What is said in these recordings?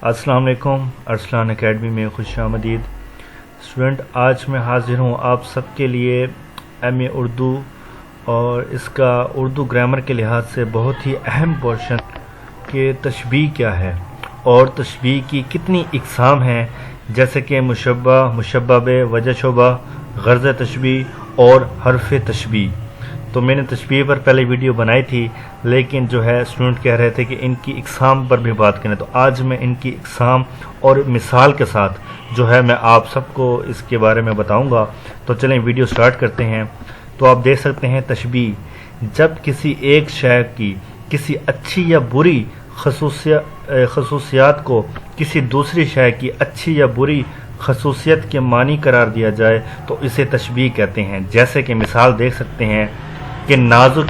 السلام علیکم، ارسلان اکیڈمی میں خوش آمدید اسٹوڈنٹ۔ آج میں حاضر ہوں آپ سب کے لیے ایم اے اردو اور اس کا اردو گرامر کے لحاظ سے بہت ہی اہم پورشن کہ تشبیہ کیا ہے اور تشبیہ کی کتنی اقسام ہیں، جیسے کہ مشبہ، مشبہ بہ، وجہ شبہ، غرض تشبیہ اور حرف تشبیہ۔ تو میں نے تشبیہ پر پہلے ویڈیو بنائی تھی، لیکن جو ہے اسٹوڈنٹ کہہ رہے تھے کہ ان کی اقسام پر بھی بات کریں، تو آج میں ان کی اقسام اور مثال کے ساتھ جو ہے میں آپ سب کو اس کے بارے میں بتاؤں گا۔ تو چلیں ویڈیو سٹارٹ کرتے ہیں۔ تو آپ دیکھ سکتے ہیں تشبیہ، جب کسی ایک شے کی کسی اچھی یا بری خصوصیات کو کسی دوسری شے کی اچھی یا بری خصوصیت کے معنی قرار دیا جائے تو اسے تشبیہ کہتے ہیں۔ جیسے کہ مثال دیکھ سکتے ہیں کہ نازک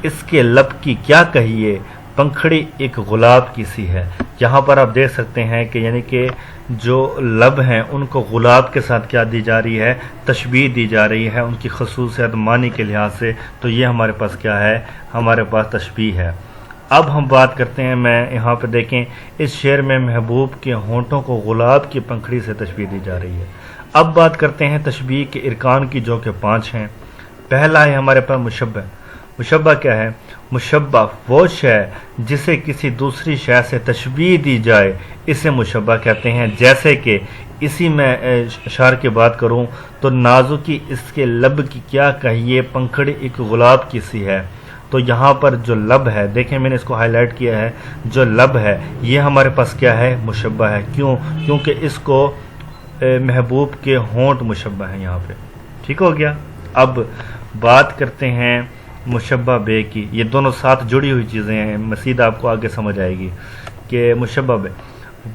اس کے لب کی کیا کہیے، پنکھڑی ایک گلاب کی سی ہے۔ یہاں پر آپ دیکھ سکتے ہیں کہ یعنی کہ جو لب ہیں ان کو گلاب کے ساتھ کیا دی جا رہی ہے، تشبیہ دی جا رہی ہے ان کی خصوصیت معنی کے لحاظ سے۔ تو یہ ہمارے پاس کیا ہے، ہمارے پاس تشبیہ ہے۔ اب ہم بات کرتے ہیں، میں یہاں پہ دیکھیں اس شعر میں محبوب کے ہونٹوں کو گلاب کی پنکھڑی سے تشبیہ دی جا رہی ہے۔ اب بات کرتے ہیں تشبیہ کے ارکان کی، جو کہ 5 ہیں۔ پہلا ہے ہمارے پاس مشبہ۔ مشبہ کیا ہے؟ مشبہ وہ شے جسے کسی دوسری شے سے تشبیہ دی جائے اسے مشبہ کہتے ہیں۔ جیسے کہ اسی میں اشعار کی بات کروں تو نازکی اس کے لب کی کیا کہیے، پنکھڑی ایک گلاب کی سی ہے۔ تو یہاں پر جو لب ہے، دیکھیں میں نے اس کو ہائی لائٹ کیا ہے، جو لب ہے یہ ہمارے پاس کیا ہے، مشبہ ہے۔ کیونکہ اس کو محبوب کے ہونٹ مشبہ ہیں یہاں پہ۔ ٹھیک ہو گیا۔ اب بات کرتے ہیں مشبہ بے کی۔ یہ دونوں ساتھ جڑی ہوئی چیزیں ہیں، مزید آپ کو آگے سمجھ آئے گی کہ مشبہ بے،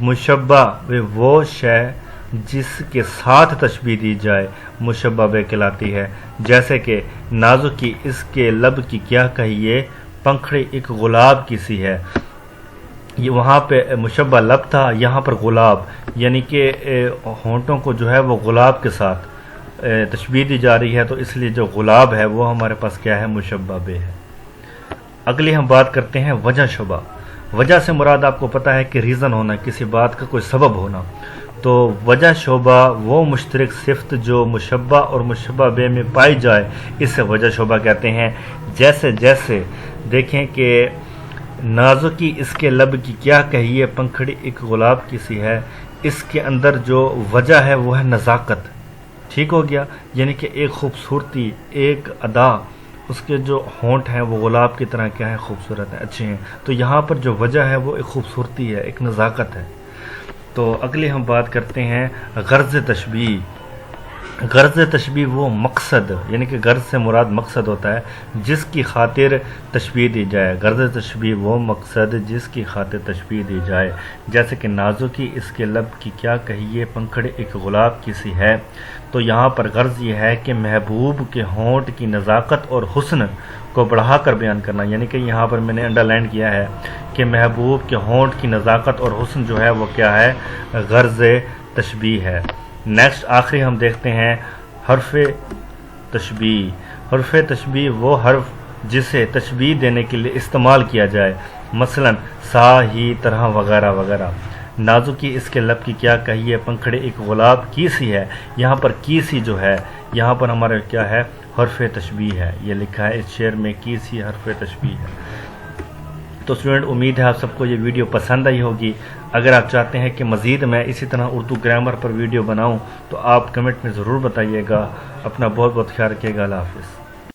مشبہ بے وہ شے جس کے ساتھ تشبیہ دی جائے مشبہ بے کہلاتی ہے۔ جیسے کہ نازکی اس کے لب کی کیا کہیے، پنکھڑی ایک گلاب کی سی ہے۔ یہ وہاں پہ مشبہ لب تھا، یہاں پر گلاب، یعنی کہ ہونٹوں کو جو ہے وہ گلاب کے ساتھ تشبیہ دی جا رہی ہے، تو اس لیے جو گلاب ہے وہ ہمارے پاس کیا ہے، مشبہ بے ہے۔ اگلی ہم بات کرتے ہیں وجہ شبہ۔ وجہ سے مراد آپ کو پتہ ہے کہ ریزن ہونا، کسی بات کا کوئی سبب ہونا۔ تو وجہ شبہ وہ مشترک صفت جو مشبہ اور مشبہ بے میں پائی جائے اسے وجہ شبہ کہتے ہیں۔ جیسے دیکھیں کہ نازکی اس کے لب کی کیا کہیے، پنکھڑی ایک گلاب کی سی ہے، اس کے اندر جو وجہ ہے وہ ہے نزاکت۔ ٹھیک ہو گیا، یعنی کہ ایک خوبصورتی، ایک ادا، اس کے جو ہونٹ ہیں وہ گلاب کی طرح کیا ہے، خوبصورت ہیں، اچھے ہیں۔ تو یہاں پر جو وجہ ہے وہ ایک خوبصورتی ہے، ایک نزاکت ہے۔ تو اگلی ہم بات کرتے ہیں غرض تشبیہ۔ غرض تشبیہ وہ مقصد، یعنی کہ غرض سے مراد مقصد ہوتا ہے جس کی خاطر تشبیہ دی جائے۔ غرض تشبیہ وہ مقصد جس کی خاطر تشبیہ دی جائے۔ جیسے کہ نازکی اس کے لب کی کیا کہیے، پنکھڑی ایک گلاب کی سی ہے۔ تو یہاں پر غرض یہ ہے کہ محبوب کے ہونٹ کی نزاکت اور حسن کو بڑھا کر بیان کرنا، یعنی کہ یہاں پر میں نے انڈر لائن کیا ہے کہ محبوب کے ہونٹ کی نزاکت اور حسن جو ہے وہ کیا ہے، غرض تشبیہ ہے۔ نیکسٹ آخری ہم دیکھتے ہیں حرف تشبیہ۔ حرف تشبیہ وہ حرف جسے تشبیہ دینے کے لیے استعمال کیا جائے، مثلا سا، ہی، طرح وغیرہ وغیرہ۔ نازکی اس کے لب کی کیا کہیے، پنکھڑی ایک گلاب کی سی ہے۔ یہاں پر کی سی جو ہے، یہاں پر ہمارا کیا ہے، حرف تشبیہ ہے۔ یہ لکھا ہے اس شعر میں، کی سی حرف تشبیہ ہے۔ تو اسٹوڈنٹ امید ہے آپ سب کو یہ ویڈیو پسند آئی ہوگی۔ اگر آپ چاہتے ہیں کہ مزید میں اسی طرح اردو گرامر پر ویڈیو بناؤں تو آپ کمنٹ میں ضرور بتائیے گا۔ اپنا بہت بہت خیال رکھیے گا۔ اللہ حافظ۔